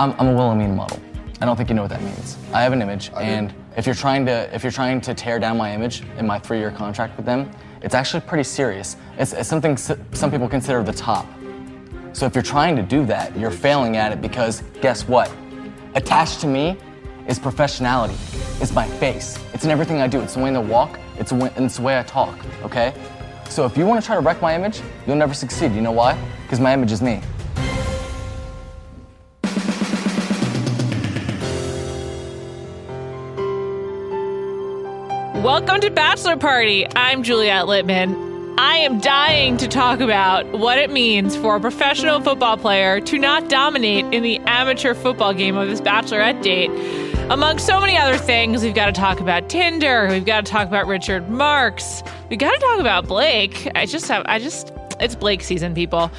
I'm a well-meaning model. I don't think you know what that means. I have an image, and if you're trying to tear down my image in my 3-year contract with them, it's actually pretty serious. It's something some people consider the top. So if you're trying to do that, you're failing at it because guess what? Attached to me is professionality. It's my face. It's in everything I do. It's the way I walk. It's the way I talk, okay? So if you want to try to wreck my image, you'll never succeed. You know why? Because my image is me. Welcome to Bachelor Party. I'm Juliet Litman. I am dying to talk about what it means for a professional football player to not dominate in the amateur football game of this bachelorette date. Among so many other things, we've got to talk about Tinder. We've got to talk about Richard Marks. We've got to talk about Blake. It's Blake season, people.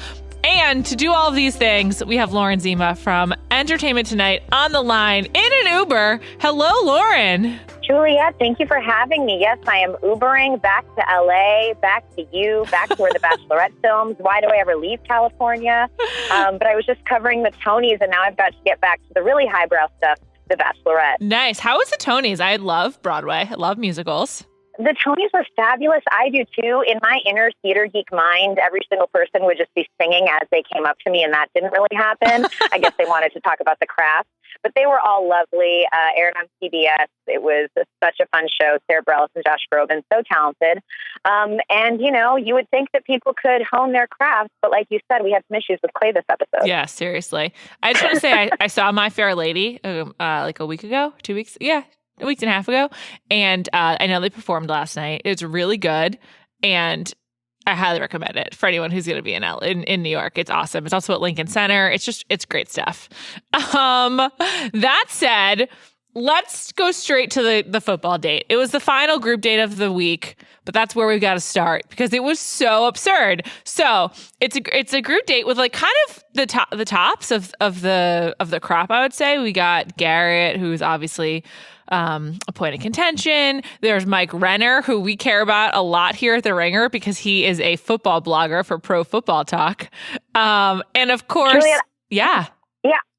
And to do all of these things, we have Lauren Zima from Entertainment Tonight on the line in an Uber. Hello, Lauren. Juliet, thank you for having me. Yes, I am Ubering back to LA, back to you, back to where the Bachelorette films. Why do I ever leave California? But I was just covering the Tonys, and now I've got to get back to the really highbrow stuff, the Bachelorette. Nice. How was the Tonys? I love Broadway. I love musicals. The Tonys were fabulous. I do too. In my inner theater geek mind, every single person would just be singing as they came up to me, and that didn't really happen. I guess they wanted to talk about the craft. But they were all lovely, aired on CBS. It was such a fun show. Sarah Bareilles and Josh Groban, so talented. And, you know, you would think that people could hone their craft. But like you said, we had some issues with Clay this episode. Yeah, seriously. I just want to say I saw My Fair Lady like a week ago, 2 weeks. Yeah, a week and a half ago. And I know they performed last night. It's really good. And I highly recommend it for anyone who's going to be in New York. It's awesome. It's also at Lincoln Center. It's great stuff. That said, let's go straight to the football date. It was the final group date of the week, but that's where we've got to start because it was so absurd. So it's a group date with like kind of the tops of the crop. I would say we got Garrett, who's obviously a point of contention. There's Mike Renner, who we care about a lot here at The Ringer because he is a football blogger for Pro Football Talk. And of course, Juliet, yeah.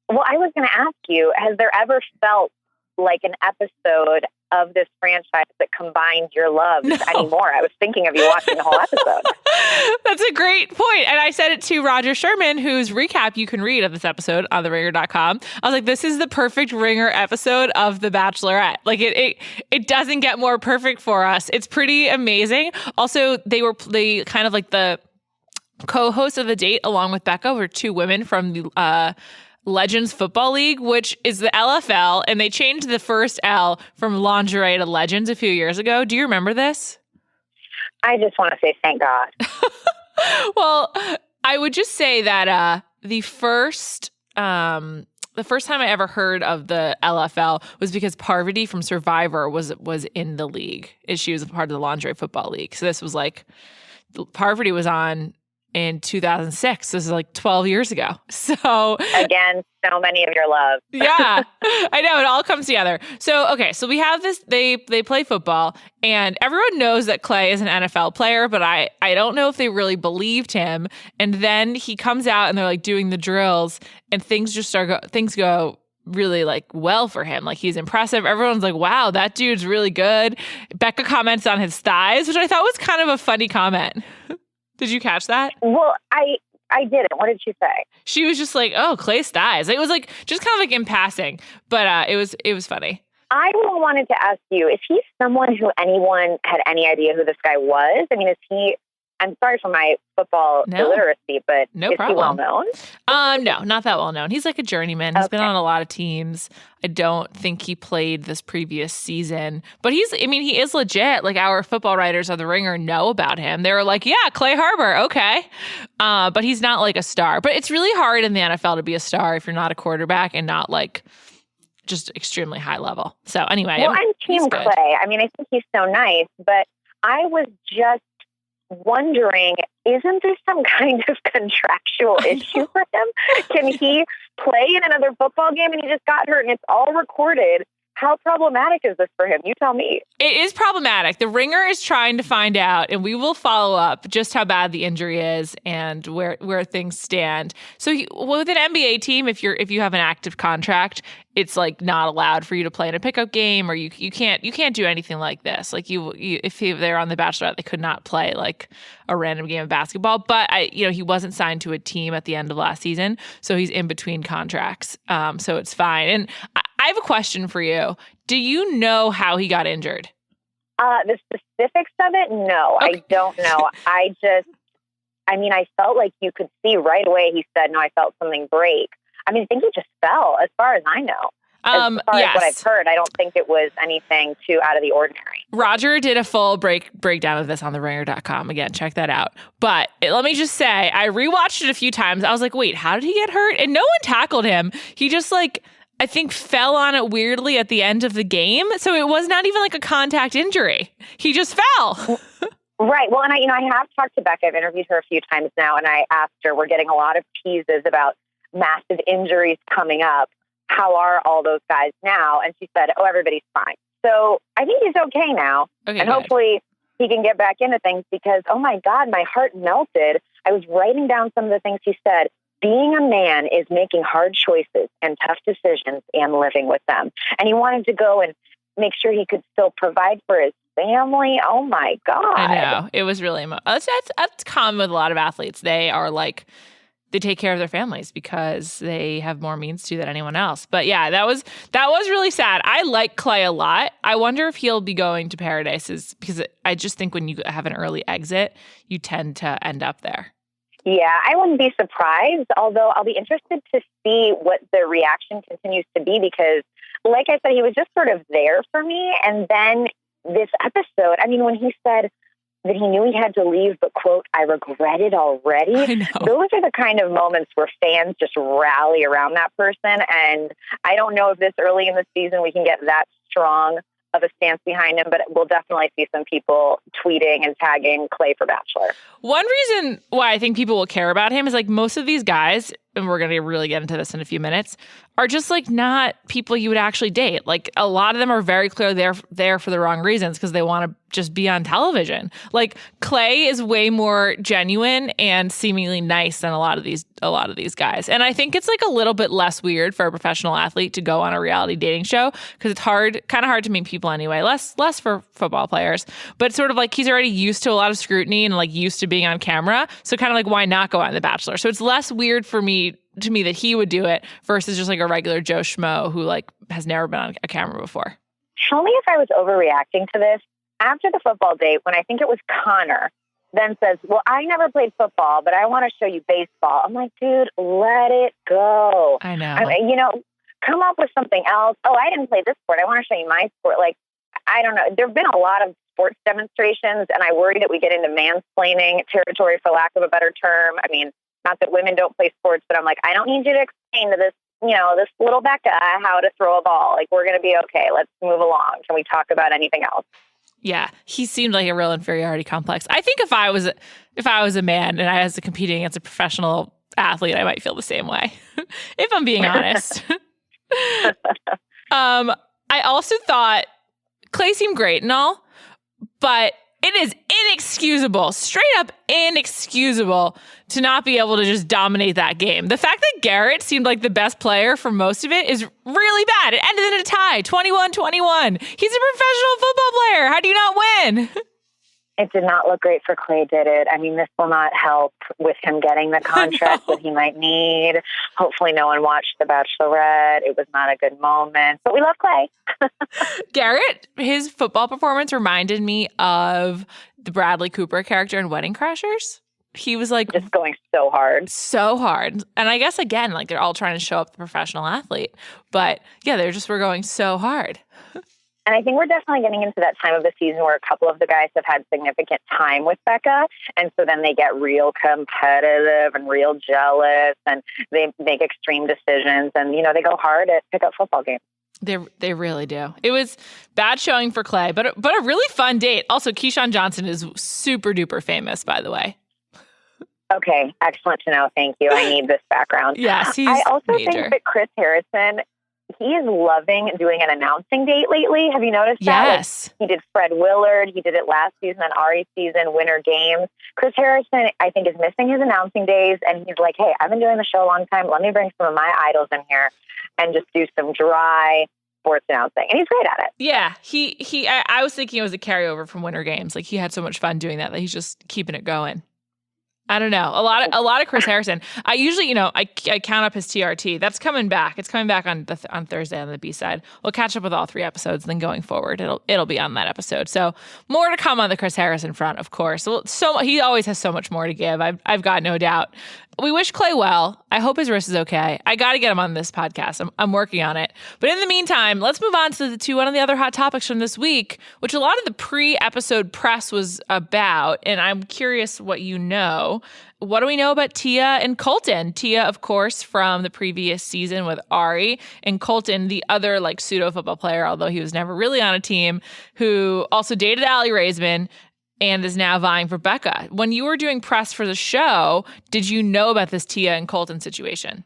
Well, I was going to ask you, has there ever felt like an episode of this franchise that combined your loves anymore? I was thinking of you watching the whole episode. That's a great point. And I said it to Roger Sherman, whose recap you can read of this episode on theringer.com. I was like, this is the perfect Ringer episode of The Bachelorette. Like it doesn't get more perfect for us. It's pretty amazing. Also, they kind of like the co-hosts of the date along with Becca were two women from the Legends Football League, which is the LFL, and they changed the first L from lingerie to Legends a few years ago. Do you remember this? I just want to say thank God. Well, I would just say that the first time I ever heard of the LFL was because Parvati from Survivor was in the league. She was a part of the lingerie football league. So this was like Parvati was on in 2006. This is like 12 years ago. So again, so many of your love. Yeah, I know. It all comes together. So, okay. So we have this, they play football and everyone knows that Clay is an NFL player, but I don't know if they really believed him. And then he comes out and they're like doing the drills and things go really like well for him. Like he's impressive. Everyone's like, wow, that dude's really good. Becca comments on his thighs, which I thought was kind of a funny comment. Did you catch that? Well, I didn't. What did she say? She was just like, "Oh, Clay's thighs." It was like just kind of like in passing, but it was funny. I wanted to ask you: is he someone who anyone had any idea who this guy was? I mean, is he? I'm sorry for my football illiteracy, but is he well known? No, not that well known. He's like a journeyman. He's been on a lot of teams. I don't think he played this previous season, but he is legit. Like our football writers of The Ringer know about him. They were like, yeah, Clay Harbor. Okay. But he's not like a star, but it's really hard in the NFL to be a star if you're not a quarterback and not like just extremely high level. So anyway. Well, I'm team Clay. I mean, I think he's so nice, but I was just wondering, isn't there some kind of contractual issue for him? Can he play in another football game and he just got hurt and it's all recorded? how problematic is this for him? You tell me. It is problematic. The Ringer is trying to find out, and we will follow up just how bad the injury is and where things stand. So with an NBA team, if you have an active contract, it's like not allowed for you to play in a pickup game, or you can't do anything like this. Like if they're on The Bachelorette, they could not play like a random game of basketball. But he wasn't signed to a team at the end of last season, so he's in between contracts. So it's fine. And I have a question for you. Do you know how he got injured? The specifics of it, no, okay. I don't know. I felt like you could see right away. He said, no, I felt something break. I think he just fell, as far as I know. As far as what I've heard, I don't think it was anything too out of the ordinary. Roger did a full breakdown of this on theringer.com. Again, check that out. But let me just say, I rewatched it a few times. I was like, wait, how did he get hurt? And no one tackled him. He just I think fell on it weirdly at the end of the game. So it was not even like a contact injury. He just fell. Right. Well, and I have talked to Becca. I've interviewed her a few times now, and I asked her, we're getting a lot of teases about massive injuries coming up. How are all those guys now? And she said, oh, everybody's fine. So I think he's okay now. Okay, and hopefully he can get back into things because, oh my God, my heart melted. I was writing down some of the things he said. Being a man is making hard choices and tough decisions and living with them. And he wanted to go and make sure he could still provide for his family. Oh my God. I know. It was really that's common with a lot of athletes. They are they take care of their families because they have more means to than anyone else. But yeah, that was really sad. I like Clay a lot. I wonder if he'll be going to Paradises because I just think when you have an early exit, you tend to end up there. Yeah, I wouldn't be surprised, although I'll be interested to see what the reaction continues to be because, like I said, he was just sort of there for me. And then this episode, when he said that he knew he had to leave, but, quote, I regret it already. I know. Those are the kind of moments where fans just rally around that person. And I don't know if this early in the season we can get that strong of a stance behind him, but we'll definitely see some people tweeting and tagging Clay for Bachelor. One reason why I think people will care about him is most of these guys, and we're going to really get into this in a few minutes, are just not people you would actually date. A lot of them are very clearly there for the wrong reasons because they want to just be on television. Clay is way more genuine and seemingly nice than a lot of these guys. And I think it's a little bit less weird for a professional athlete to go on a reality dating show because it's kind of hard to meet people anyway. Less for football players, but sort of he's already used to a lot of scrutiny and used to being on camera. So kind of why not go on The Bachelor? So it's less weird to me that he would do it versus just a regular Joe Schmo who has never been on a camera before. Tell me if I was overreacting to this. After the football date, when I think it was Connor, then says, well, I never played football, but I want to show you baseball. I'm like, dude, let it go. I know. Come up with something else. Oh, I didn't play this sport. I want to show you my sport. I don't know. There have been a lot of sports demonstrations, and I worry that we get into mansplaining territory, for lack of a better term. Not that women don't play sports, but I'm like, I don't need you to explain to this, this little Becca how to throw a ball. We're going to be okay. Let's move along. Can we talk about anything else? Yeah, he seemed like a real inferiority complex. I think if I was a man and I was competing against a professional athlete, I might feel the same way, if I'm being honest. I also thought Clay seemed great and all, but it is inexcusable, straight up inexcusable to not be able to just dominate that game. The fact that Garrett seemed like the best player for most of it is really bad. It ended in a tie, 21-21. He's a professional football player. How do you not win? It did not look great for Clay, did it? This will not help with him getting the contract that he might need. Hopefully no one watched The Bachelorette. It was not a good moment, but we love Clay. Garrett, his football performance reminded me of the Bradley Cooper character in Wedding Crashers. He was just going so hard. So hard. And I guess, again, they're all trying to show up the professional athlete. But yeah, were going so hard. And I think we're definitely getting into that time of the season where a couple of the guys have had significant time with Becca. And so then they get real competitive and real jealous and they make extreme decisions. And, they go hard at pickup football games. They really do. It was bad showing for Clay, but a really fun date. Also, Keyshawn Johnson is super duper famous, by the way. Okay. Excellent to know. Thank you. I need this background. Yes, he's I also major. think that Chris Harrison he is loving doing an announcing date lately. Have you noticed that? Yes. Like, he did Fred Willard. He did it last season on Ari's season, Winter Games. Chris Harrison, I think, is missing his announcing days. And he's like, hey, I've been doing the show a long time. Let me bring some of my idols in here and just do some dry sports announcing. And he's great at it. Yeah. I was thinking it was a carryover from Winter Games. Like, he had so much fun doing that he's just keeping it going. I don't know. A lot of Chris Harrison. I usually, I count up his TRT. That's coming back. It's coming back on Thursday on the B-side. We'll catch up with all 3 episodes. Then going forward, it'll be on that episode. So more to come on the Chris Harrison front, of course. So he always has so much more to give. I've got no doubt. We wish Clay well. I hope his wrist is okay. I got to get him on this podcast. I'm working on it. But in the meantime, let's move on to one of the other hot topics from this week, which a lot of the pre-episode press was about. And I'm curious what you know. What do we know about Tia and Colton? Tia, of course, from the previous season with Ari, and Colton, the other pseudo football player, although he was never really on a team, who also dated Aly Raisman and is now vying for Becca. When you were doing press for the show, did you know about this Tia and Colton situation?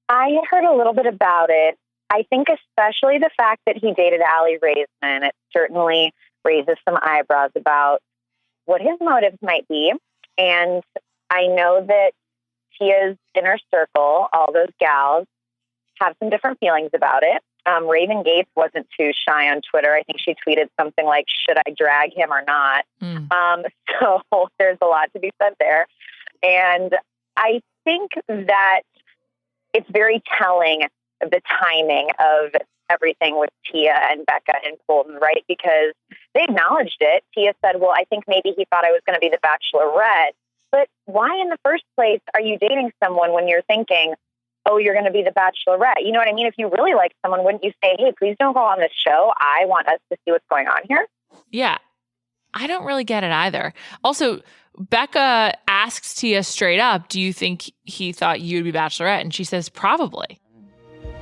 I had heard a little bit about it. I think especially the fact that he dated Aly Raisman, it certainly raises some eyebrows about what his motives might be. And I know that Tia's inner circle, all those gals, have some different feelings about it. Raven Gates wasn't too shy on Twitter. I think she tweeted something like, should I drag him or not? So there's a lot to be said there. And I think that it's very telling the timing of everything with Tia and Becca and Colton, right? Because they acknowledged it. Tia said, well, I think maybe he thought I was going to be the Bachelorette. But why in the first place are you dating someone when you're thinking, oh, you're going to be the Bachelorette? You know what I mean? If you really like someone, wouldn't you say, hey, please don't go on this show. I want us to see what's going on here. Yeah. I don't really get it either. Also, Becca asks Tia straight up, do you think he thought you'd be Bachelorette? And she says, probably.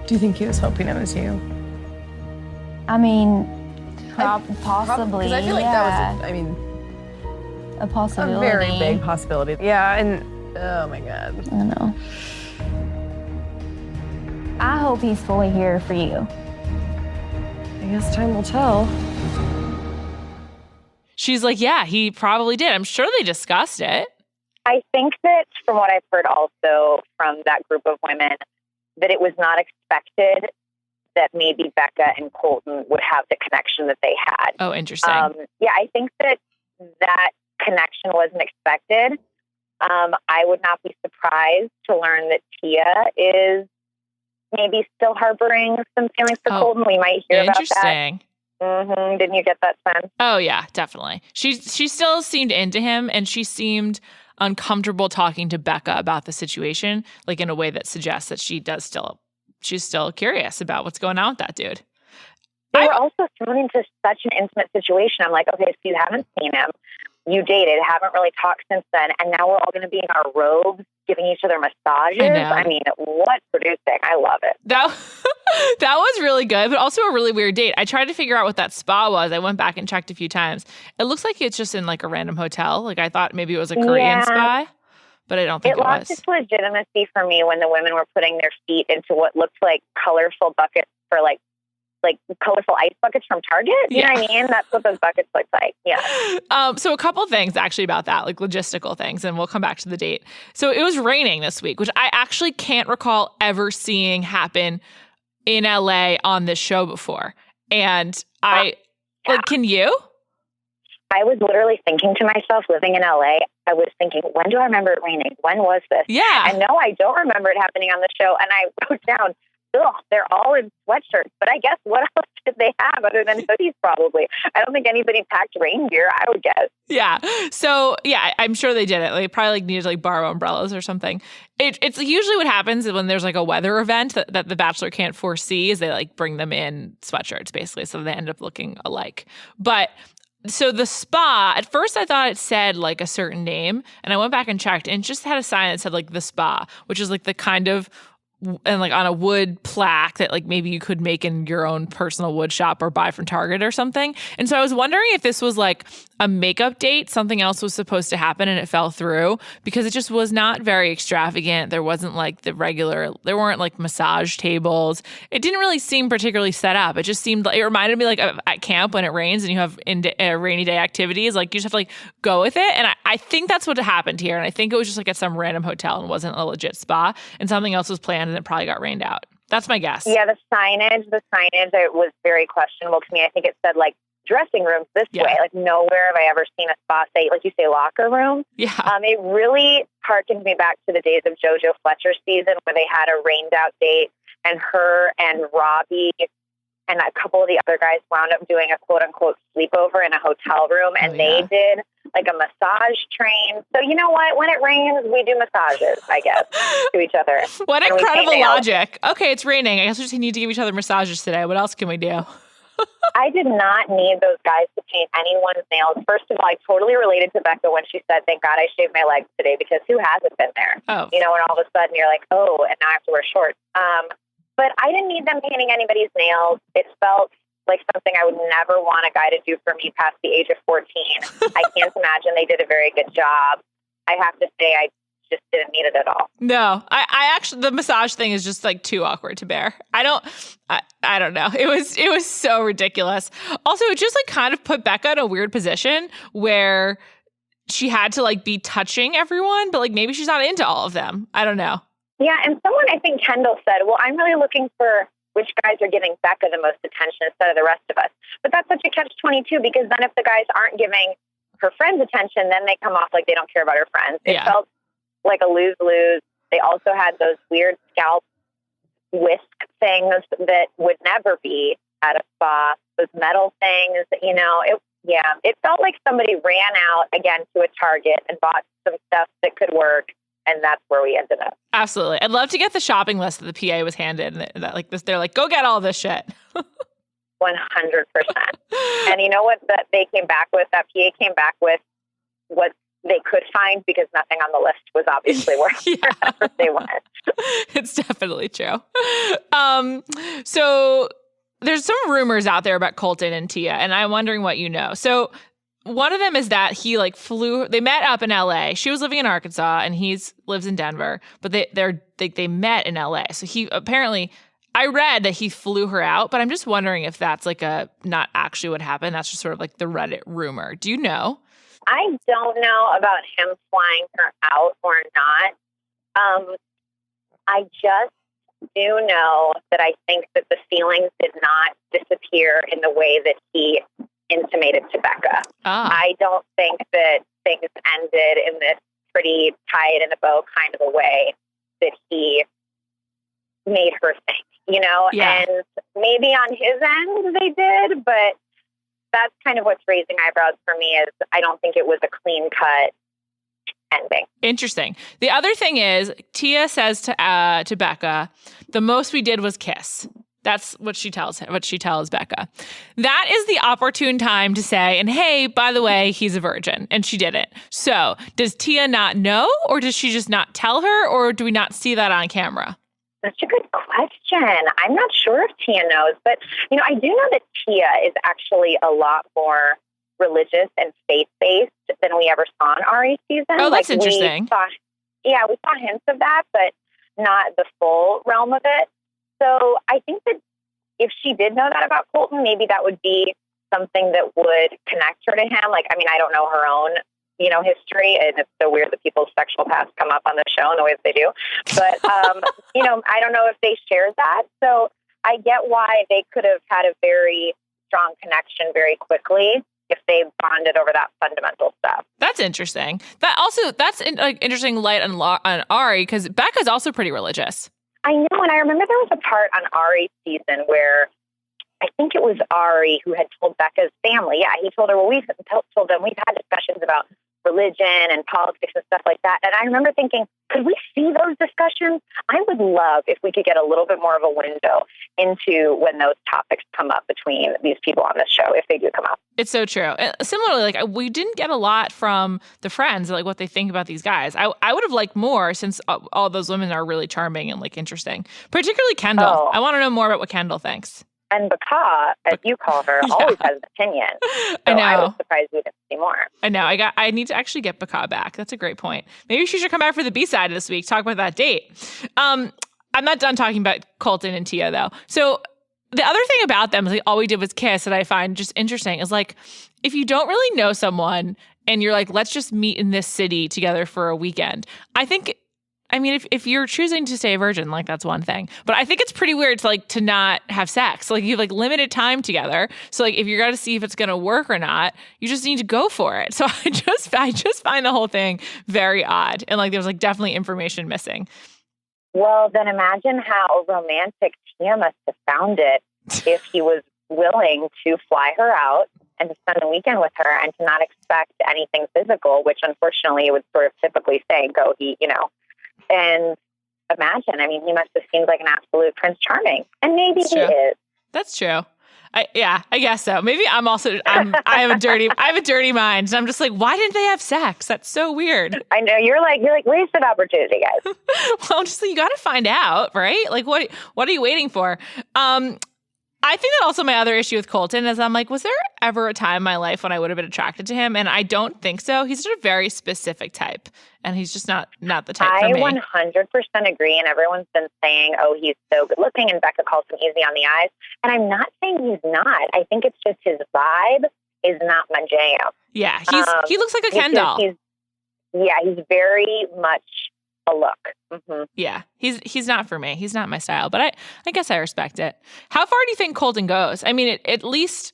Do you think he was hoping it was you? I mean, possibly. Because I feel like that was, a possibility. A very big possibility. Yeah, and oh my God. I know. I hope he's fully here for you. I guess time will tell. She's like, yeah, he probably did. I'm sure they discussed it. I think that from what I've heard also from that group of women, that it was not expected that maybe Becca and Colton would have the connection that they had. Oh, interesting. Yeah, I think that connection wasn't expected. I would not be surprised to learn that Tia is maybe still harboring some feelings for Colton. We might hear about that. Interesting. Mm-hmm. Didn't you get that sense? Oh, yeah, definitely. She still seemed into him, and she seemed uncomfortable talking to Becca about the situation, in a way that suggests that she's still curious about what's going on with that dude. They were also thrown into such an intimate situation. I'm like, okay, so you haven't seen him. You dated, haven't really talked since then, and now we're all going to be in our robes giving each other massages. I mean, what producing? I love it. That was really good, but also a really weird date. I tried to figure out what that spa was. I went back and checked a few times. It looks like it's just in a random hotel. I thought maybe it was a Korean spa, but I don't think it was. It lost its legitimacy for me when the women were putting their feet into what looked like colorful buckets for like colorful ice buckets from Target. You know what I mean? That's what those buckets look like. Yeah. So a couple things actually about that, logistical things, and we'll come back to the date. So it was raining this week, which I actually can't recall ever seeing happen in LA on this show before. And can you? I was literally thinking to myself, living in LA, I was thinking, when do I remember it raining? When was this? Yeah. And no, I don't remember it happening on the show. And I wrote down, they're all in sweatshirts. But I guess what else did they have other than hoodies probably? I don't think anybody packed rain gear, I would guess. Yeah. So, yeah, I'm sure they did it. They probably needed to borrow umbrellas or something. It's usually what happens when there's a weather event that the Bachelor can't foresee is they bring them in sweatshirts basically. So they end up looking alike. But so the spa, at first I thought it said a certain name, and I went back and checked and it just had a sign that said the spa, which is the kind of and like on a wood plaque that like maybe you could make in your own personal wood shop or buy from Target or something. And so I was wondering if this was like a makeup date, something else was supposed to happen and it fell through because it just was not very extravagant. There wasn't like there weren't like massage tables. It didn't really seem particularly set up. It just seemed like, it reminded me like at camp when it rains and you have rainy day activities, like you just have to like go with it. And I think that's what happened here. And I think it was just like at some random hotel and wasn't a legit spa and something else was planned and it probably got rained out. That's my guess. Yeah, the signage, it was very questionable to me. I think it said like dressing rooms this way. Like nowhere have I ever seen a spa say, like you say, locker room. Yeah. It really harkened me back to the days of JoJo Fletcher's season where they had a rained out date and her and Robbie and a couple of the other guys wound up doing a quote unquote sleepover in a hotel room and they did like a massage train. So you know what? When it rains, we do massages, I guess, to each other. What incredible logic. Okay, it's raining. I guess we just need to give each other massages today. What else can we do? I did not need those guys to paint anyone's nails. First of all, I totally related to Becca when she said, thank God I shaved my legs today because who hasn't been there? Oh. You know, and all of a sudden you're like, oh, and now I have to wear shorts. But I didn't need them painting anybody's nails. It felt like something I would never want a guy to do for me past the age of 14. I can't imagine they did a very good job. I have to say, I just didn't need it at all. No, I actually, the massage thing is just like too awkward to bear. I don't know. It was so ridiculous. Also, it just like kind of put Becca in a weird position where she had to like be touching everyone, but like maybe she's not into all of them. I don't know. Yeah, and someone, I think Kendall said, well, I'm really looking for which guys are giving Becca the most attention instead of the rest of us. But that's such a catch-22 because then if the guys aren't giving her friends attention, then they come off like they don't care about her friends. It felt like a lose-lose. They also had those weird scalp whisk things that would never be at a spa. Those metal things, you know, it felt like somebody ran out again to a Target and bought some stuff that could work. And that's where we ended up. Absolutely. I'd love to get the shopping list that the PA was handed. And that like this, they're like, go get all this shit. 100%. And you know what that they came back with? That PA came back with what they could find because nothing on the list was obviously worth wherever they went. It's definitely true. So there's some rumors out there about Colton and Tia, and I'm wondering what you know. So one of them is that he like they met up in LA. She was living in Arkansas and lives in Denver, but they met in LA. So he apparently, I read that he flew her out, but I'm just wondering if that's like not actually what happened. That's just sort of like the Reddit rumor. Do you know? I don't know about him flying her out or not. I just do know that I think that the feelings did not disappear in the way that he intimated to Becca. I don't think that things ended in this pretty tie it in a bow kind of a way that he made her think, you know? Yeah. And maybe on his end they did, but that's kind of what's raising eyebrows for me is I don't think it was a clean cut ending. Interesting. The other thing is Tia says to Becca, the most we did was kiss. That's what she tells Becca. That is the opportune time to say, and hey, by the way, he's a virgin. And she didn't. So does Tia not know, or does she just not tell her, or do we not see that on camera? That's a good question. I'm not sure if Tia knows, but you know, I do know that Tia is actually a lot more religious and faith-based than we ever saw in Ari's season. Oh, that's interesting. We saw hints of that, but not the full realm of it. So I think that if she did know that about Colton, maybe that would be something that would connect her to him. Like, I mean, I don't know her own, you know, history, and it's so weird that people's sexual pasts come up on the show in the way that they do. But, you know, I don't know if they shared that. So I get why they could have had a very strong connection very quickly if they bonded over that fundamental stuff. That's interesting. That's interesting light on Ari, because Becca's also pretty religious. I know, and I remember there was a part on Ari's season where I think it was Ari who had told Becca's family. Yeah, he told her, well, we've told them we've had discussions about religion and politics and stuff like that. And I remember thinking, could we see those discussions? I would love if we could get a little bit more of a window into when those topics come up between these people on this show, if they do come up. It's so true. Similarly, like we didn't get a lot from the friends, like what they think about these guys. I would have liked more since all those women are really charming and like interesting, particularly Kendall. Oh. I want to know more about what Kendall thinks. And Baka, as you call her, always has an opinion. So I know. I was surprised we didn't see more. I know. I need to actually get Baka back. That's a great point. Maybe she should come back for the B-side this week, talk about that date. I'm not done talking about Colton and Tia, though. So the other thing about them is like all we did was kiss that I find just interesting is like if you don't really know someone and you're like, let's just meet in this city together for a weekend. I mean, if you're choosing to stay a virgin, like that's one thing. But I think it's pretty weird to like to not have sex. Like you have like limited time together. So like if you're going to see if it's going to work or not, you just need to go for it. So I just find the whole thing very odd. And like there's like definitely information missing. Well, then imagine how romantic Tia must have found it if he was willing to fly her out and to spend the weekend with her and to not expect anything physical, which unfortunately it would sort of typically say, go eat, And imagine, I mean, he must have seemed like an absolute Prince Charming. And maybe he is. That's true. I guess so. Maybe I have a dirty mind. And I'm just like, why didn't they have sex? That's so weird. I know you're like wasted opportunity, guys. Well, just like, you got to find out, right? Like, what are you waiting for? I think that also my other issue with Colton is I'm like, was there ever a time in my life when I would have been attracted to him? And I don't think so. He's just a very specific type, and he's just not the type for me. I 100% agree, and everyone's been saying, oh, he's so good looking, and Becca calls him easy on the eyes. And I'm not saying he's not. I think it's just his vibe is not my jam. Yeah, he looks like a Ken doll. He's very much a look. Mm-hmm. Yeah, he's not for me. He's not my style, but I guess I respect it. How far do you think Colton goes? I mean, at least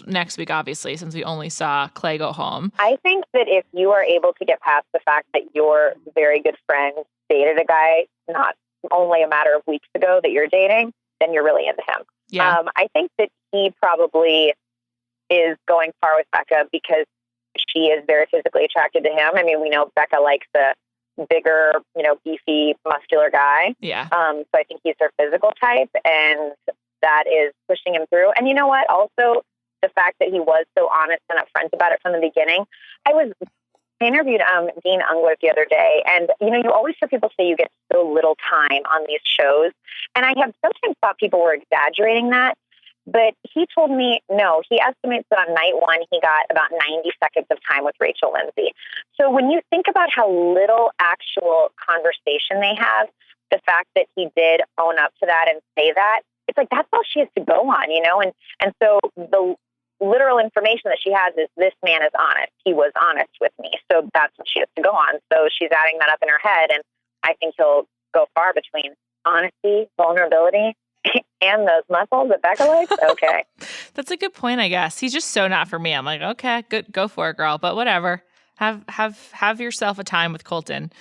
next week, obviously, since we only saw Clay go home. I think that if you are able to get past the fact that your very good friend dated a guy not only a matter of weeks ago that you're dating, then you're really into him. Yeah. I think that he probably is going far with Becca because she is very physically attracted to him. I mean, we know Becca likes the bigger, beefy, muscular guy. Yeah. So I think he's her physical type, and that is pushing him through. And you know what? Also, the fact that he was so honest and upfront about it from the beginning. I interviewed Dean Ungwith the other day, and you always hear people say you get so little time on these shows, and I have sometimes thought people were exaggerating that. But he told me, no, he estimates that on night one, he got about 90 seconds of time with Rachel Lindsay. So when you think about how little actual conversation they have, the fact that he did own up to that and say that, it's like, that's all she has to go on, And so the literal information that she has is this man is honest. He was honest with me. So that's what she has to go on. So she's adding that up in her head. And I think he'll go far between honesty, vulnerability, and those muscles that Becca likes. Okay. That's a good point, I guess. He's just so not for me. I'm like, okay, good, go for it, girl. But whatever. Have yourself a time with Colton.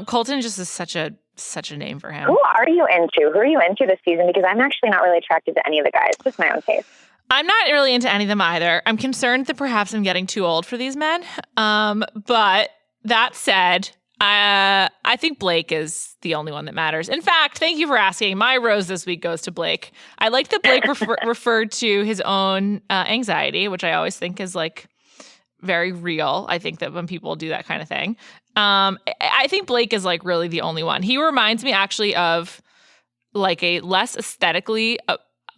Colton just is such a name for him. Who are you into this season? Because I'm actually not really attracted to any of the guys. Just my own taste. I'm not really into any of them either. I'm concerned that perhaps I'm getting too old for these men. But that said, I think Blake is the only one that matters. In fact, thank you for asking. My rose this week goes to Blake. I like that Blake referred to his own anxiety, which I always think is like very real. I think that when people do that kind of thing, I think Blake is like really the only one. He reminds me actually of like a less aesthetically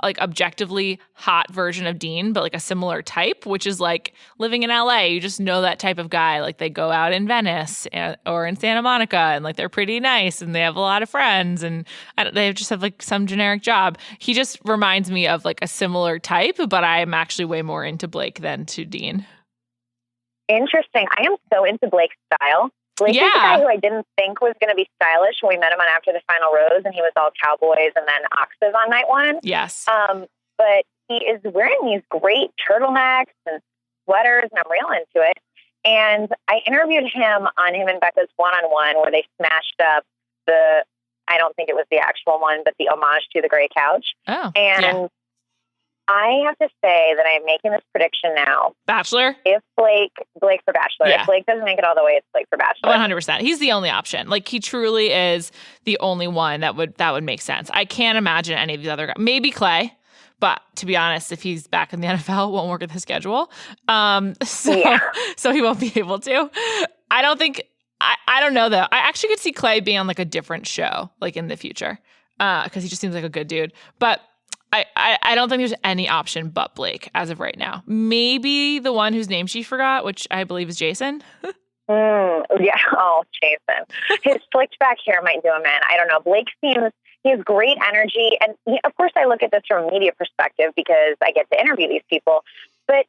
like objectively hot version of Dean, but like a similar type, which is like living in LA. You just know that type of guy. Like they go out in Venice or in Santa Monica, and like they're pretty nice and they have a lot of friends and they just have like some generic job. He just reminds me of like a similar type, but I'm actually way more into Blake than to Dean. Interesting. I am so into Blake's style. Blake is the guy who I didn't think was going to be stylish when we met him on After the Final Rose, and he was all cowboys and then oxes on night one. Yes. But he is wearing these great turtlenecks and sweaters, and I'm real into it. And I interviewed him on him and Becca's one-on-one where they smashed up I don't think it was the actual one, but the homage to the gray couch. Oh, and I have to say that I am making this prediction now. Bachelor? If Blake for Bachelor. Yeah. If Blake doesn't make it all the way, it's Blake for Bachelor. 100%. He's the only option. Like, he truly is the only one that would make sense. I can't imagine any of these other guys. Maybe Clay, but to be honest, if he's back in the NFL, it won't work with his schedule. So he won't be able to. I don't think. I don't know though. I actually could see Clay being on like a different show, like in the future, because he just seems like a good dude. But I don't think there's any option but Blake as of right now. Maybe the one whose name she forgot, which I believe is Jason. Yeah. Oh, Jason. His slicked back hair might do him in. I don't know. Blake he has great energy. And of course, I look at this from a media perspective because I get to interview these people. But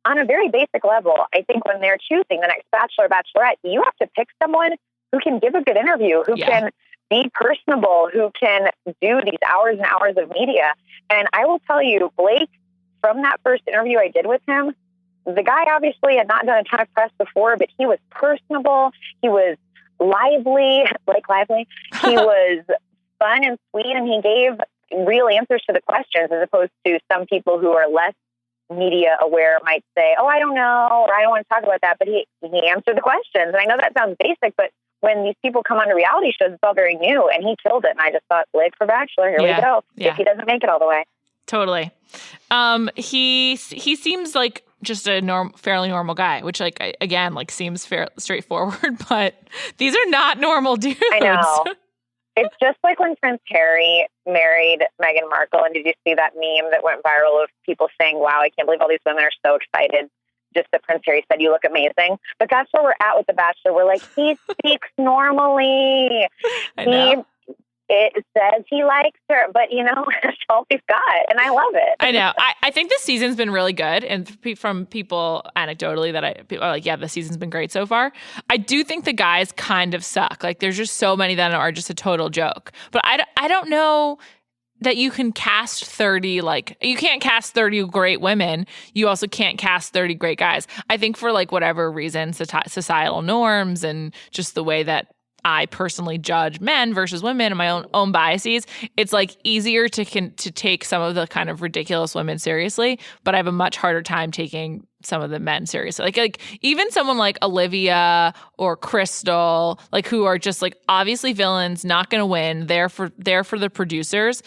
on a very basic level, I think when they're choosing the next Bachelor or Bachelorette, you have to pick someone who can give a good interview, who can be personable, who can do these hours and hours of media. And I will tell you, Blake, from that first interview I did with him, the guy obviously had not done a ton of press before, but he was personable. He was lively, Lively. He was fun and sweet, and he gave real answers to the questions as opposed to some people who are less media aware might say, oh, I don't know, or I don't want to talk about that. But he answered the questions. And I know that sounds basic, but when these people come onto reality shows, it's all very new, and he killed it. And I just thought, Blake for Bachelor, here we go. Yeah. If he doesn't make it all the way. Totally. He seems like just a fairly normal guy, which again seems straightforward, but these are not normal dudes. I know. It's just like when Prince Harry married Meghan Markle, and did you see that meme that went viral of people saying, wow, I can't believe all these women are so excited just that Prince Harry said, you look amazing. But that's where we're at with The Bachelor. We're like, he speaks normally. I know. It says he likes her, but that's all he's got. And I love it. I know. I think this season's been really good. And from people anecdotally people are like, yeah, the season's been great so far. I do think the guys kind of suck. Like, there's just so many that are just a total joke. But I don't know that you can cast 30, you can't cast 30 great women. You also can't cast 30 great guys. I think for whatever reason, societal norms and just the way that I personally judge men versus women and my own biases, it's easier to take some of the kind of ridiculous women seriously, but I have a much harder time taking some of the men seriously. Like even someone like Olivia or Crystal, who are just obviously villains, not going to win, there for the producers.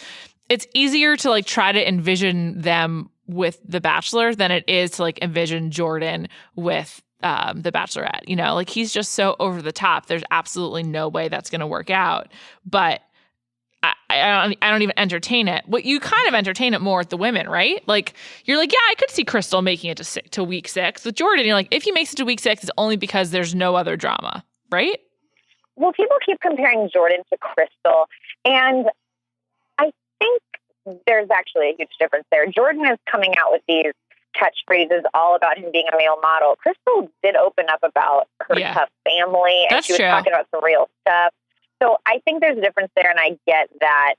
It's easier to try to envision them with The Bachelor than it is to envision Jordan with The Bachelorette. He's just so over the top. There's absolutely no way that's going to work out. But I don't even entertain it. Well, you kind of entertain it more with the women, right? You're yeah, I could see Crystal making it to week 6. With Jordan, you're if he makes it to week 6, it's only because there's no other drama, right? Well, people keep comparing Jordan to Crystal, and I think there's actually a huge difference there. Jordan is coming out with these catchphrases all about him being a male model. Crystal did open up about her tough family, and she was talking about some real stuff. So I think there's a difference there, and I get that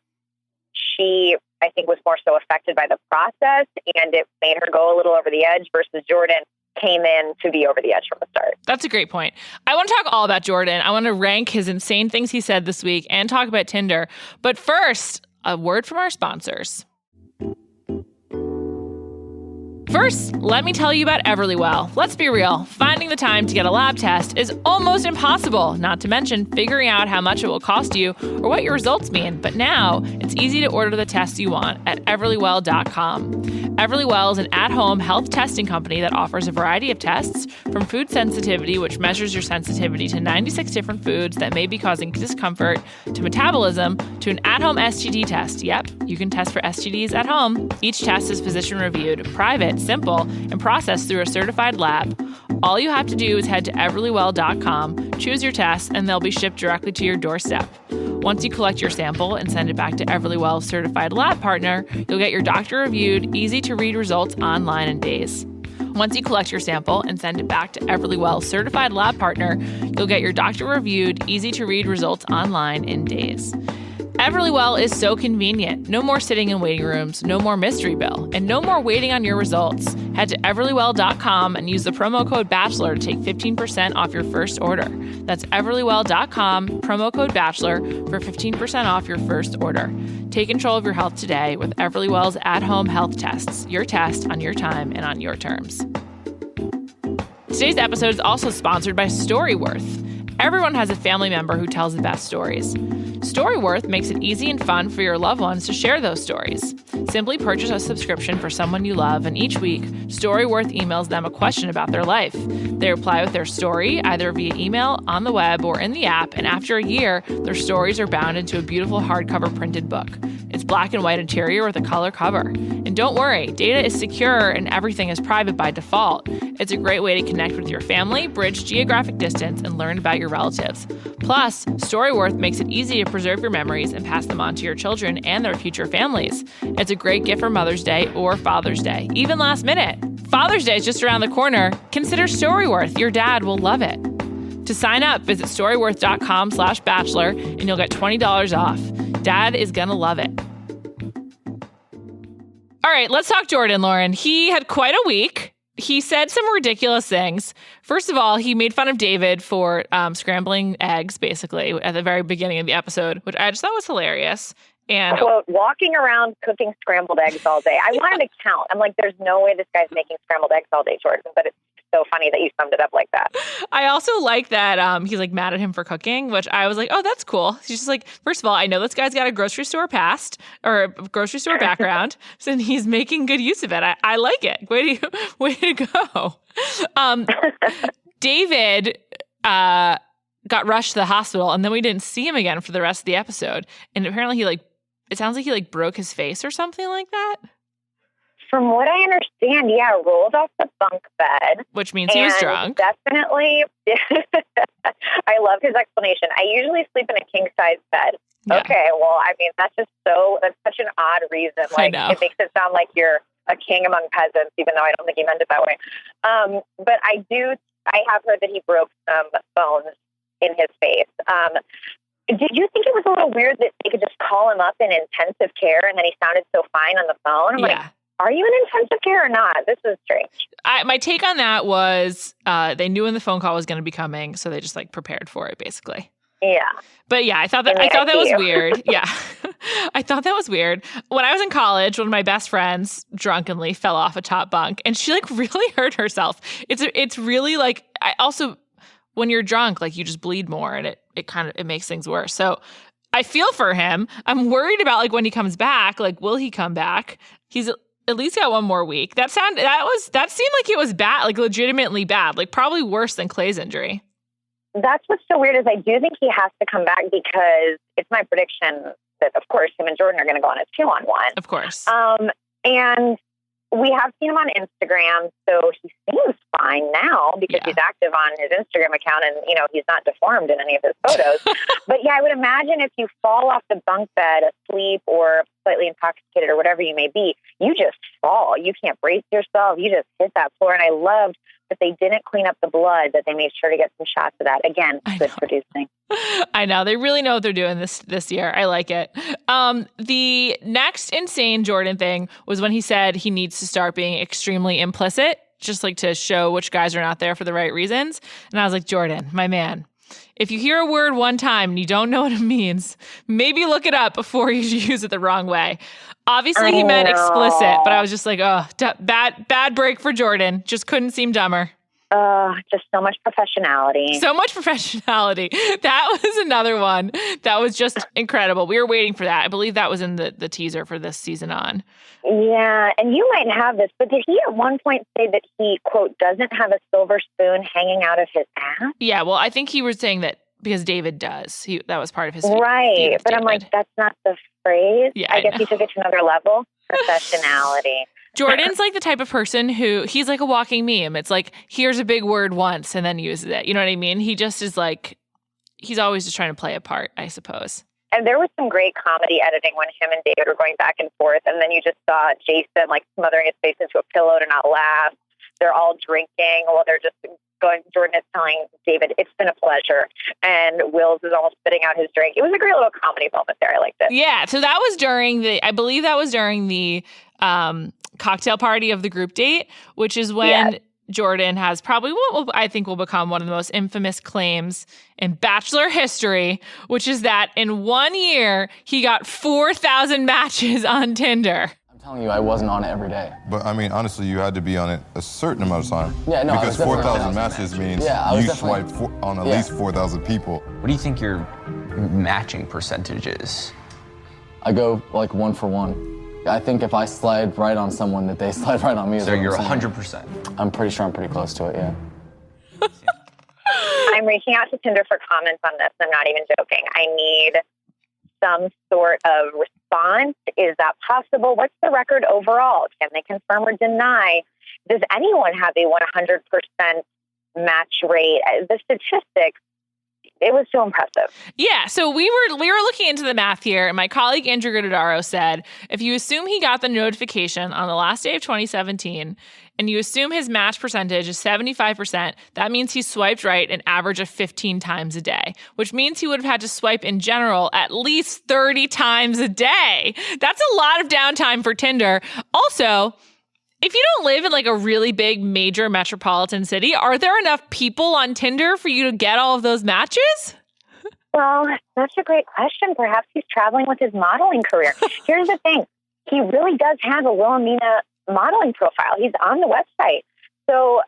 she, I think, was more so affected by the process, and it made her go a little over the edge versus Jordan came in to be over the edge from the start. That's a great point. I want to talk all about Jordan. I want to rank his insane things he said this week and talk about Tinder. But first, a word from our sponsors. First, let me tell you about Everlywell. Let's be real, finding the time to get a lab test is almost impossible, not to mention figuring out how much it will cost you or what your results mean. But now, it's easy to order the tests you want at everlywell.com. Everlywell is an at-home health testing company that offers a variety of tests, from food sensitivity, which measures your sensitivity to 96 different foods that may be causing discomfort, to metabolism, to an at-home STD test. Yep, you can test for STDs at home. Each test is physician-reviewed, private, simple, and processed through a certified lab. All you have to do is head to everlywell.com, choose your test, and they'll be shipped directly to your doorstep. Once you collect your sample and send it back to Everlywell's certified lab partner, you'll get your doctor-reviewed, easy-to-read results online in days. Once you collect your sample and send it back to Everlywell's certified lab partner, you'll get your doctor-reviewed, easy-to-read results online in days. Everlywell is so convenient. No more sitting in waiting rooms, no more mystery bill, and no more waiting on your results. Head to everlywell.com and use the promo code BACHELOR to take 15% off your first order. That's everlywell.com, promo code BACHELOR for 15% off your first order. Take control of your health today with Everlywell's at-home health tests. Your test on your time and on your terms. Today's episode is also sponsored by Storyworth. Everyone has a family member who tells the best stories. Storyworth makes it easy and fun for your loved ones to share those stories. Simply purchase a subscription for someone you love, and each week, Storyworth emails them a question about their life. They reply with their story, either via email, on the web, or in the app, and after a year, their stories are bound into a beautiful hardcover printed book. It's black and white interior with a color cover. And don't worry, data is secure and everything is private by default. It's a great way to connect with your family, bridge geographic distance, and learn about your relatives. Plus, Storyworth makes it easy to preserve your memories and pass them on to your children and their future families. It's a great gift for Mother's Day or Father's Day, even last minute. Father's Day is just around the corner. Consider Storyworth. Your dad will love it. To sign up, visit storyworth.com/bachelor and you'll get $20 off. Dad is gonna love it. All right, let's talk Jordan, Lauren. He had quite a week. He said some ridiculous things. First of all, he made fun of David for scrambling eggs, basically, at the very beginning of the episode, which I just thought was hilarious. And quote, walking around cooking scrambled eggs all day. I wanted to count. I'm like, there's no way this guy's making scrambled eggs all day, Jordan, but it's so funny that you summed it up like that. I also like that he's like mad at him for cooking, which I was like, oh, that's cool. He's just like, first of all, I know this guy's got a grocery store past or a grocery store background, so he's making good use of it. I like it. Way to go. David got rushed to the hospital, and then we didn't see him again for the rest of the episode. And apparently it sounds like he broke his face or something like that. From what I understand, rolled off the bunk bed. Which means he was drunk. Definitely. I love his explanation. I usually sleep in a king-size bed. Yeah. Okay, well, I mean, that's such an odd reason. Like, it makes it sound like you're a king among peasants, even though I don't think he meant it that way. But I have heard that he broke some bones in his face. Did you think it was a little weird that they could just call him up in intensive care and then he sounded so fine on the phone? I'm like, are you in intensive care or not? This is strange. My take on that was they knew when the phone call was going to be coming, so they just prepared for it, basically. Yeah. But yeah, I thought that was weird. Yeah. I thought that was weird. When I was in college, one of my best friends drunkenly fell off a top bunk and she really hurt herself. It's really I also, when you're drunk, you just bleed more and it makes things worse. So I feel for him. I'm worried about when he comes back, will he come back? He's at least got one more week. That seemed like it was bad, legitimately bad, probably worse than Clay's injury. That's what's so weird is I do think he has to come back because it's my prediction that, of course, him and Jordan are going to go on a 2-on-1. Of course. And we have seen him on Instagram, so he seems fine now because he's active on his Instagram account and, he's not deformed in any of his photos. But I would imagine if you fall off the bunk bed asleep or slightly intoxicated or whatever you may be, you just fall. You can't brace yourself. You just hit that floor. And I loved that they didn't clean up the blood, that they made sure to get some shots of that. Again, good producing. I know. They really know what they're doing this year. I like it. The next insane Jordan thing was when he said he needs to start being extremely implicit, just to show which guys are not there for the right reasons. And I was like, Jordan, my man, if you hear a word one time and you don't know what it means, maybe look it up before you use it the wrong way. Obviously, he meant explicit, but I was just like, oh, bad break for Jordan. Just couldn't seem dumber. Just so much professionality. So much professionality. That was another one that was just incredible. We were waiting for that. I believe that was in the teaser for this season on. Yeah, and you might have this, but did he at one point say that he, quote, doesn't have a silver spoon hanging out of his ass? Yeah, well, I think he was saying that because David does. That was part of his right, but David. I'm like, that's not the phrase. Yeah, I guess he took it to another level. Professionality. Jordan's the type of person who, he's like a walking meme. It's here's a big word once and then uses it. You know what I mean? He just is he's always just trying to play a part, I suppose. And there was some great comedy editing when him and David were going back and forth. And then you just saw Jason smothering his face into a pillow to not laugh. They're all drinking while they're just Jordan is telling David, it's been a pleasure. And Wills is almost spitting out his drink. It was a great little comedy moment there. I liked it. Yeah. So that was I believe that was during the cocktail party of the group date, which is when Jordan has probably what I think will become one of the most infamous claims in Bachelor history, which is that in 1 year, he got 4,000 matches on Tinder. I'm telling you, I wasn't on it every day. But I mean, honestly, you had to be on it a certain amount of time. Yeah, no, because 4,000 matches means you swipe on at least 4,000 people. What do you think your matching percentage is? I go like 1 for 1. I think if I slide right on someone, that they slide right on me. So you're 100%. I'm pretty sure I'm pretty close to it, yeah. I'm reaching out to Tinder for comments on this. I'm not even joking. I need some sort of response. Is that possible? What's the record overall? Can they confirm or deny? Does anyone have a 100% match rate? The statistics, it was so impressive. Yeah, so we were looking into the math here, and my colleague Andrew Guardadaro said, if you assume he got the notification on the last day of 2017, and you assume his match percentage is 75%, that means he swiped right an average of 15 times a day, which means he would have had to swipe in general at least 30 times a day. That's a lot of downtime for Tinder. Also, if you don't live in like a really big major metropolitan city, are there enough people on Tinder for you to get all of those matches? Well, that's a great question. Perhaps he's traveling with his modeling career. Here's the thing. He really does have a Wilhelmina modeling profile. He's on the website. So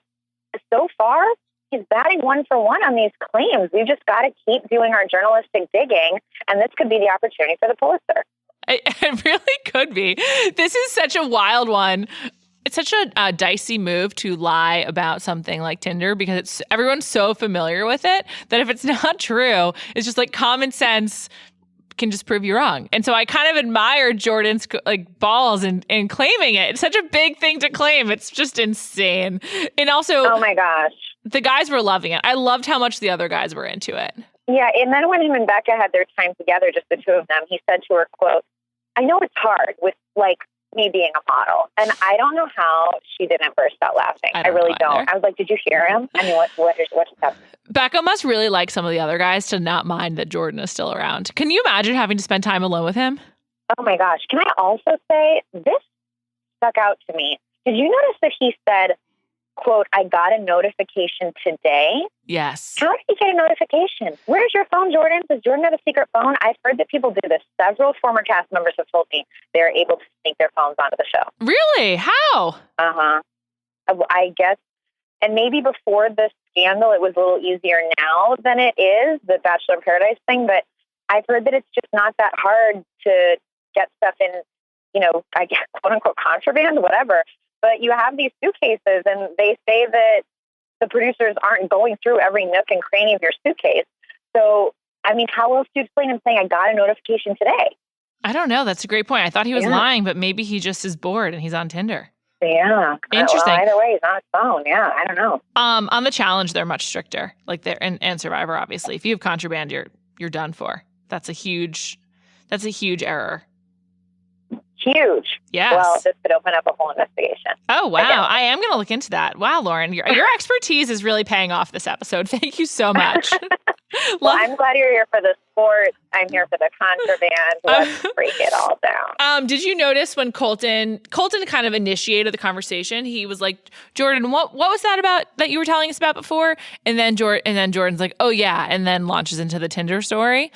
far, he's batting 1 for 1 on these claims. We've just got to keep doing our journalistic digging, and this could be the opportunity for the Pulitzer. It really could be. This is such a wild one. It's such a dicey move to lie about something like Tinder because everyone's so familiar with it that if it's not true, it's just like common sense can just prove you wrong. And so I kind of admire Jordan's like balls in claiming it. It's such a big thing to claim. It's just insane. And also, oh my gosh, the guys were loving it. I loved how much the other guys were into it. Yeah, and then when him and Becca had their time together, just the two of them, he said to her, quote, I know it's hard with like me being a model. And I don't know how she didn't burst out laughing. I really don't. I was like, did you hear him? I mean, what just happened? Becca must really like some of the other guys to not mind that Jordan is still around. Can you imagine having to spend time alone with him? Oh my gosh. Can I also say, this stuck out to me. Did you notice that he said, quote, I got a notification today? Yes. How did he get a notification? Where's your phone, Jordan? Does Jordan have a secret phone? I've heard that people do this. Several former cast members have told me they're able to sneak their phones onto the show. Really? How? Uh-huh. I guess, and maybe before the scandal, it was a little easier now than it is, the Bachelor in Paradise thing, but I've heard that it's just not that hard to get stuff in, you know, I guess, quote-unquote contraband, whatever. But you have these suitcases, and they say that the producers aren't going through every nook and cranny of your suitcase. So, I mean, how else do you explain him saying, I got a notification today? I don't know. That's a great point. I thought he was lying, but maybe he just is bored and he's on Tinder. Yeah. Interesting. Well, either way, he's on his phone. Yeah, I don't know. On the challenge, they're much stricter. Like they're and Survivor, obviously. If you have contraband, you're done for. That's a huge error. Huge. Yes. Well, this could open up a whole investigation. Oh, wow. I am going to look into that. Wow, Lauren, your expertise is really paying off this episode. Thank you so much. Well, I'm glad you're here for the sports. I'm here for the contraband. Let's break it all down. Did you notice when Colton kind of initiated the conversation? He was like, Jordan, what was that about that you were telling us about before? And then Jordan's like, oh yeah, and then launches into the Tinder story.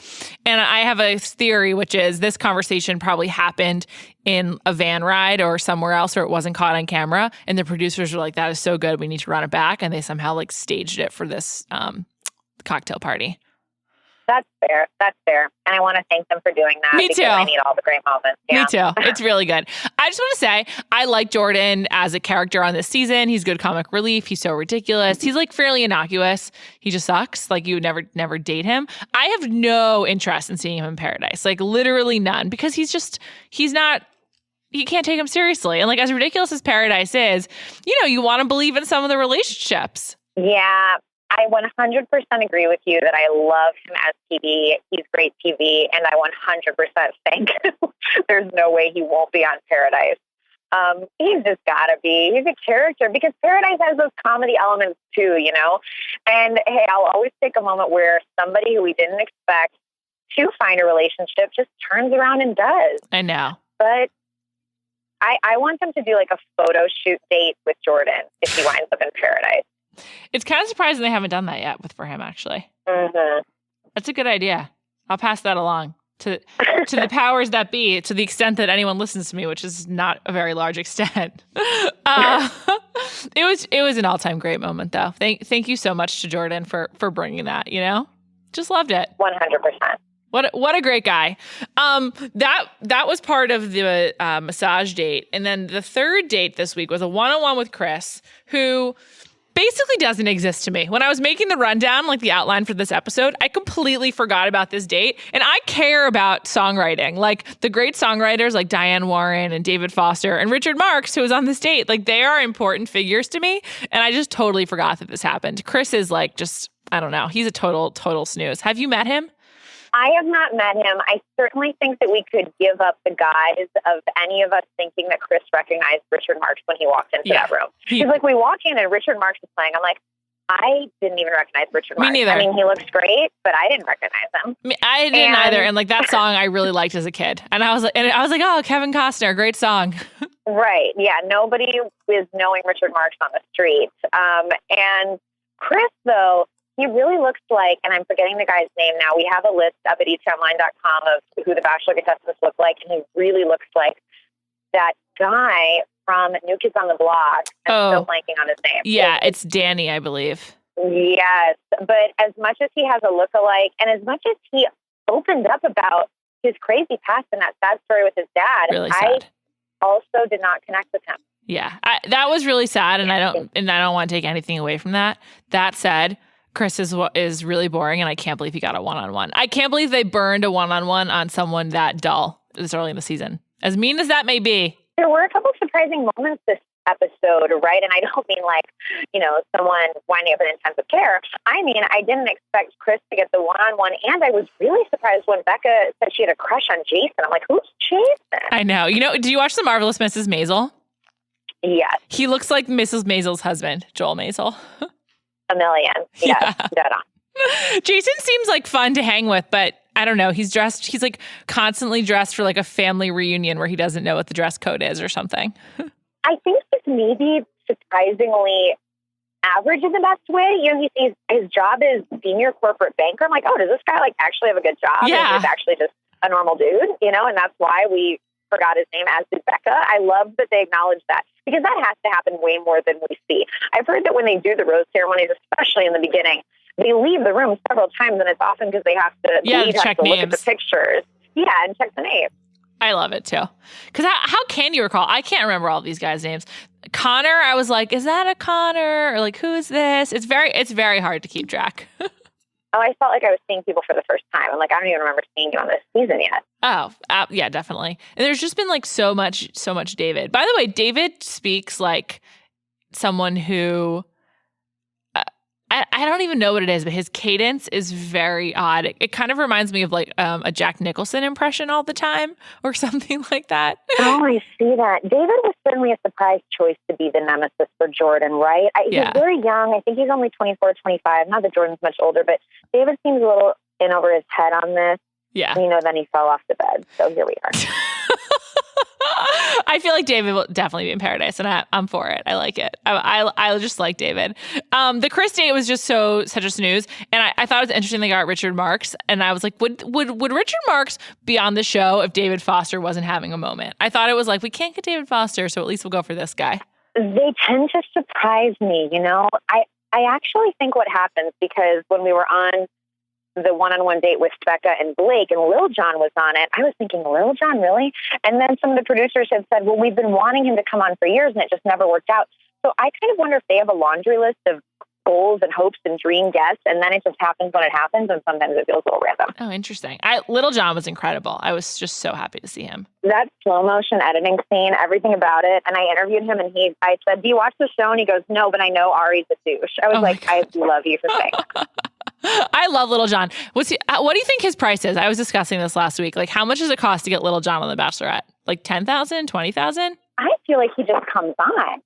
And I have a theory, which is this conversation probably happened in a van ride or somewhere else where it wasn't caught on camera. And the producers were like, that is so good, we need to run it back. And they somehow like staged it for this cocktail party. That's fair. And I want to thank them for doing that. Me too. I need all the great moments. Yeah. Me too. It's really good. I just want to say, I like Jordan as a character on this season. He's good comic relief. He's so ridiculous. He's like fairly innocuous. He just sucks. Like you would never date him. I have no interest in seeing him in Paradise. Like literally none. Because he's not, you can't take him seriously. And like as ridiculous as Paradise is, you want to believe in some of the relationships. Yeah. I 100% agree with you that I love him as TV. He's great TV, and I 100% think there's no way he won't be on Paradise. He's just gotta be. He's a character because Paradise has those comedy elements too, you know? And hey, I'll always take a moment where somebody who we didn't expect to find a relationship just turns around and does. I know. But I want them to do like a photo shoot date with Jordan if he winds up in Paradise. It's kind of surprising they haven't done that yet for him, actually. Mm-hmm. That's a good idea. I'll pass that along to the powers that be, to the extent that anyone listens to me, which is not a very large extent. It was an all-time great moment, though. Thank you so much to Jordan for bringing that. You know, just loved it. 100%. What a great guy. That was part of the massage date, and then the third date this week was a one-on-one with Chris, who basically doesn't exist to me. When I was making the rundown, like the outline for this episode, I completely forgot about this date. And I care about songwriting. Like the great songwriters like Diane Warren and David Foster and Richard Marx, who was on this date, like they are important figures to me. And I just totally forgot that this happened. Chris is like just, I don't know. He's a total snooze. Have you met him? I have not met him. I certainly think that we could give up the guise of any of us thinking that Chris recognized Richard Marx when he walked into that room. He's like, we walk in and Richard Marx is playing. I'm like, I didn't even recognize Richard Marx. Me neither. I mean, he looks great, but I didn't recognize him. I didn't either. And like that song I really liked as a kid. And I was like, oh, Kevin Costner, great song. Right. Yeah. Nobody is knowing Richard Marx on the streets. And Chris, though, he really looks like, and I'm forgetting the guy's name now. We have a list up at etonline.com of who the Bachelor contestants look like, and he really looks like that guy from New Kids on the Block. I'm still blanking on his name. Yeah, it's Danny, I believe. Yes, but as much as he has a look-alike, and as much as he opened up about his crazy past and that sad story with his dad, really sad. I also did not connect with him. Yeah, that was really sad, and I don't want to take anything away from that. That said, Chris is really boring, and I can't believe he got a one-on-one. I can't believe they burned a one-on-one on someone that dull this early in the season. As mean as that may be. There were a couple of surprising moments this episode, right? And I don't mean like, someone winding up in intensive care. I mean, I didn't expect Chris to get the one-on-one, and I was really surprised when Becca said she had a crush on Jason. I'm like, who's Jason? I know. Do you watch The Marvelous Mrs. Maisel? Yes. He looks like Mrs. Maisel's husband, Joel Maisel. A million. Yes, dead on. Jason seems like fun to hang with, but I don't know. He's like constantly dressed for like a family reunion where he doesn't know what the dress code is or something. I think he's maybe surprisingly average in the best way. His job is senior corporate banker. I'm like, oh, does this guy like actually have a good job? Yeah. And he's actually just a normal dude, and that's why we forgot his name, as did Becca. I love that they acknowledge that, because that has to happen way more than we see. I've heard that when they do the rose ceremonies, especially in the beginning, they leave the room several times, and it's often because they have to, check look names. at the pictures. Yeah, and check the name. I love it too. Because how can you recall? I can't remember all these guys' names. Connor, I was like, is that a Connor? Or like, who is this? It's very hard to keep track. I felt like I was seeing people for the first time. I'm like, I don't even remember seeing you on this season yet. Oh, yeah, definitely. And there's just been like so much David. By the way, David speaks like someone who, I don't even know what it is, but his cadence is very odd. It kind of reminds me of like a Jack Nicholson impression all the time or something like that. Oh, I see that. David was certainly a surprise choice to be the nemesis for Jordan, right? He's very young. I think he's only 24, 25. Not that Jordan's much older, but David seems a little in over his head on this. Yeah. And, then he fell off the bed. So here we are. I feel like David will definitely be in Paradise, and I'm for it. I like it. I just like David. The Chris date was just such a snooze, and I thought it was interesting they got Richard Marx, and I was like, would Richard Marx be on the show if David Foster wasn't having a moment? I thought it was like, we can't get David Foster, so at least we'll go for this guy. They tend to surprise me, I actually think what happens, because when we were on the one-on-one date with Becca and Blake, and Lil Jon was on it, I was thinking, Lil Jon, really? And then some of the producers had said, well, we've been wanting him to come on for years, and it just never worked out. So I kind of wonder if they have a laundry list of goals and hopes and dream guests, and then it just happens when it happens, and sometimes it feels a little random. Oh, interesting. Lil Jon was incredible. I was just so happy to see him. That slow motion editing scene, everything about it, and I interviewed him, and I said, do you watch the show? And he goes, no, but I know Ari's a douche. I was I love you for saying that. I love Little Jon. What do you think his price is? I was discussing this last week. Like, how much does it cost to get Little Jon on The Bachelorette? Like $10,000, $20,000? I feel like he just comes on.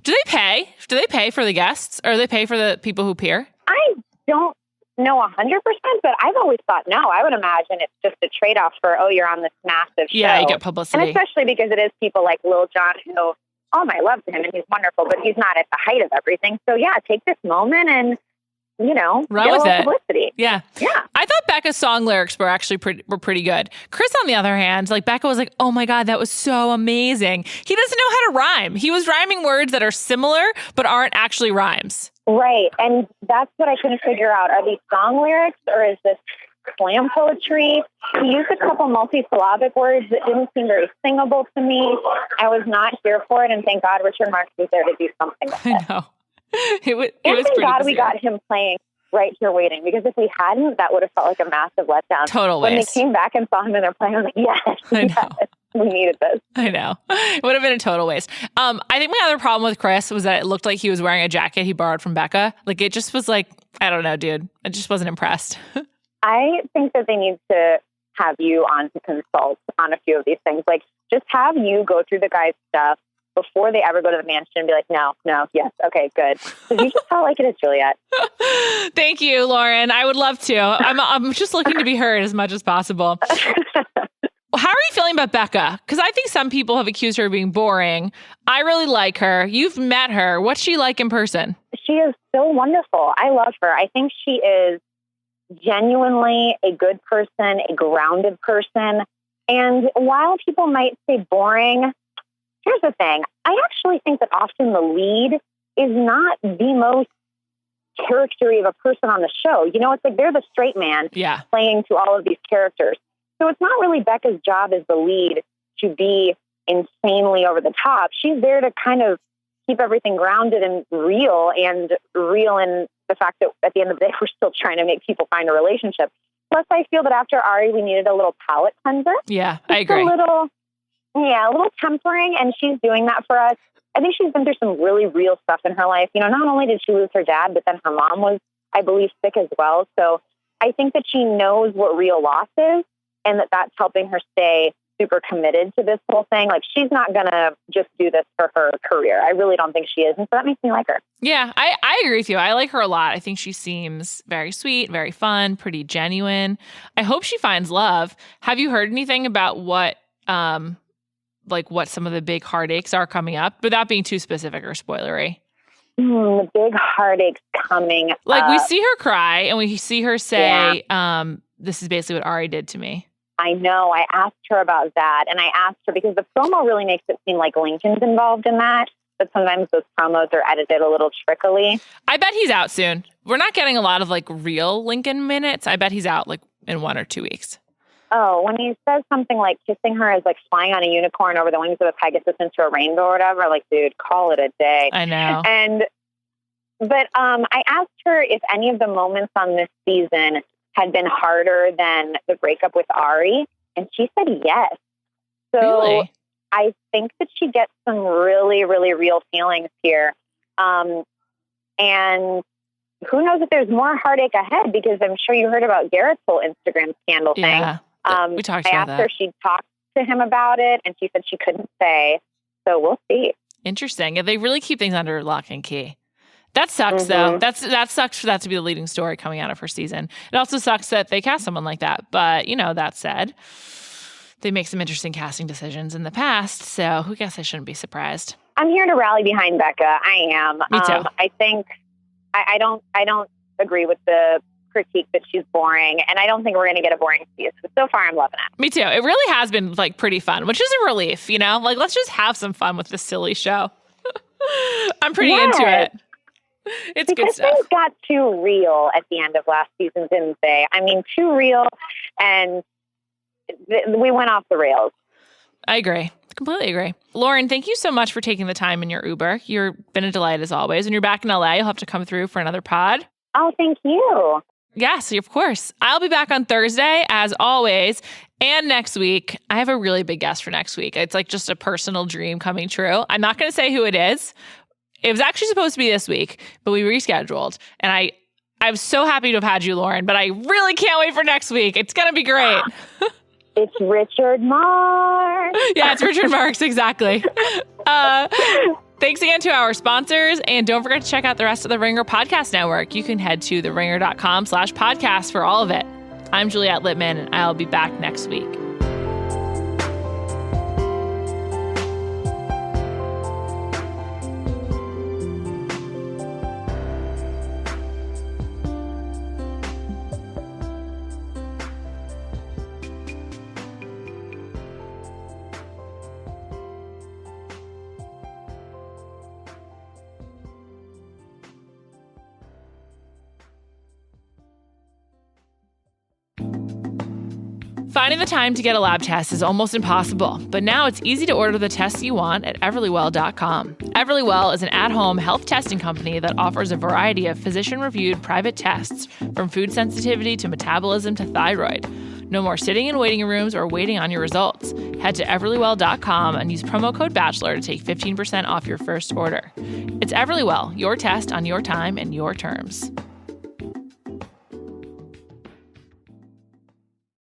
Do they pay? Do they pay for the guests, or do they pay for the people who appear? I don't know 100%, but I've always thought no. I would imagine it's just a trade-off for, you're on this massive show. Yeah, you get publicity. And especially because it is people like Lil Jon who, all my love to him, and he's wonderful, but he's not at the height of everything. So yeah, take this moment and, run with it. Publicity. Yeah. Yeah. I thought Becca's song lyrics were actually pretty good. Chris, on the other hand, like Becca was like, oh my God, that was so amazing. He doesn't know how to rhyme. He was rhyming words that are similar, but aren't actually rhymes. Right. And that's what I couldn't figure out. Are these song lyrics or is this slam poetry? He used a couple multisyllabic words that didn't seem very singable to me. I was not here for it. And thank God Richard Marx was there to do something with it. I know. It was thank pretty God bizarre. we got him playing Right Here Waiting, because if we hadn't, that would have felt like a massive letdown. Total When waste. they came back and saw him in their play, I was like, yes, we needed this. I know. It would have been a total waste. I think my other problem with Chris was that it looked like he was wearing a jacket he borrowed from Becca. Like, it just was like, I don't know, dude. I just wasn't impressed. I think that they need to have you on to consult on a few of these things. Like, just have you go through the guy's stuff before they ever go to the mansion and be like, no, yes, okay, good. Because you just felt like it is Juliet. Thank you, Lauren. I would love to. I'm just looking to be heard as much as possible. How are you feeling about Becca? Because I think some people have accused her of being boring. I really like her. You've met her. What's she like in person? She is so wonderful. I love her. I think she is genuinely a good person, a grounded person. And while people might say boring, here's the thing. I actually think that often the lead is not the most charactery of a person on the show. It's like they're the straight man playing to all of these characters. So it's not really Becca's job as the lead to be insanely over the top. She's there to kind of keep everything grounded and real in the fact that at the end of the day, we're still trying to make people find a relationship. Plus, I feel that after Ari, we needed a little palate cleanser. Yeah, I agree. A little tempering, and she's doing that for us. I think she's been through some really real stuff in her life. Not only did she lose her dad, but then her mom was, I believe, sick as well. So I think that she knows what real loss is, and that's helping her stay super committed to this whole thing. Like, she's not going to just do this for her career. I really don't think she is. And so that makes me like her. Yeah, I agree with you. I like her a lot. I think she seems very sweet, very fun, pretty genuine. I hope she finds love. Have you heard anything about what some of the big heartaches are coming up without being too specific or spoilery? The big heartaches coming up. Like, we see her cry and we see her say, this is basically what Ari did to me. I know. I asked her about that. And I asked her because the promo really makes it seem like Lincoln's involved in that. But sometimes those promos are edited a little trickily. I bet he's out soon. We're not getting a lot of real Lincoln minutes. I bet he's out in 1 or 2 weeks. Oh, when he says something like kissing her is like flying on a unicorn over the wings of a Pegasus into a rainbow or whatever, like, dude, call it a day. I know. But I asked her if any of the moments on this season had been harder than the breakup with Ari, and she said yes. So really? I think that she gets some really, really real feelings here. And who knows if there's more heartache ahead, because I'm sure you heard about Garrett's whole Instagram scandal thing. Yeah, we talked about that. I asked her if she'd talked to him about it, and she said she couldn't say. So we'll see. Interesting. Yeah, they really keep things under lock and key. That sucks, though. That sucks for that to be the leading story coming out of her season. It also sucks that they cast someone like that. But, that said, they make some interesting casting decisions in the past. So I guess I shouldn't be surprised. I'm here to rally behind Becca. I am. Me too. I think I don't agree with the critique that she's boring, and I don't think we're going to get a boring season. But so far, I'm loving it. Me too. It really has been pretty fun, which is a relief. Let's just have some fun with this silly show. I'm pretty into it. It's because good stuff. Things got too real at the end of last season, didn't they? I mean, too real, and we went off the rails. I agree. Completely agree. Lauren, thank you so much for taking the time in your Uber. You've been a delight as always. When you're back in LA, you'll have to come through for another pod. Oh, thank you. Yes, of course. I'll be back on Thursday, as always. And next week, I have a really big guest for next week. It's just a personal dream coming true. I'm not going to say who it is. It was actually supposed to be this week, but we rescheduled. And I'm so happy to have had you, Lauren, but I really can't wait for next week. It's going to be great. It's Richard Marx. Yeah, it's Richard Marx, exactly. Thanks again to our sponsors, and don't forget to check out the rest of the Ringer Podcast Network. You can head to theringer.com/podcast for all of it. I'm Juliet Litman, and I'll be back next week. Finding the time to get a lab test is almost impossible, but now it's easy to order the tests you want at everlywell.com. Everlywell is an at-home health testing company that offers a variety of physician-reviewed private tests, from food sensitivity to metabolism to thyroid. No more sitting in waiting rooms or waiting on your results. Head to everlywell.com and use promo code Bachelor to take 15% off your first order. It's Everlywell, your test on your time and your terms.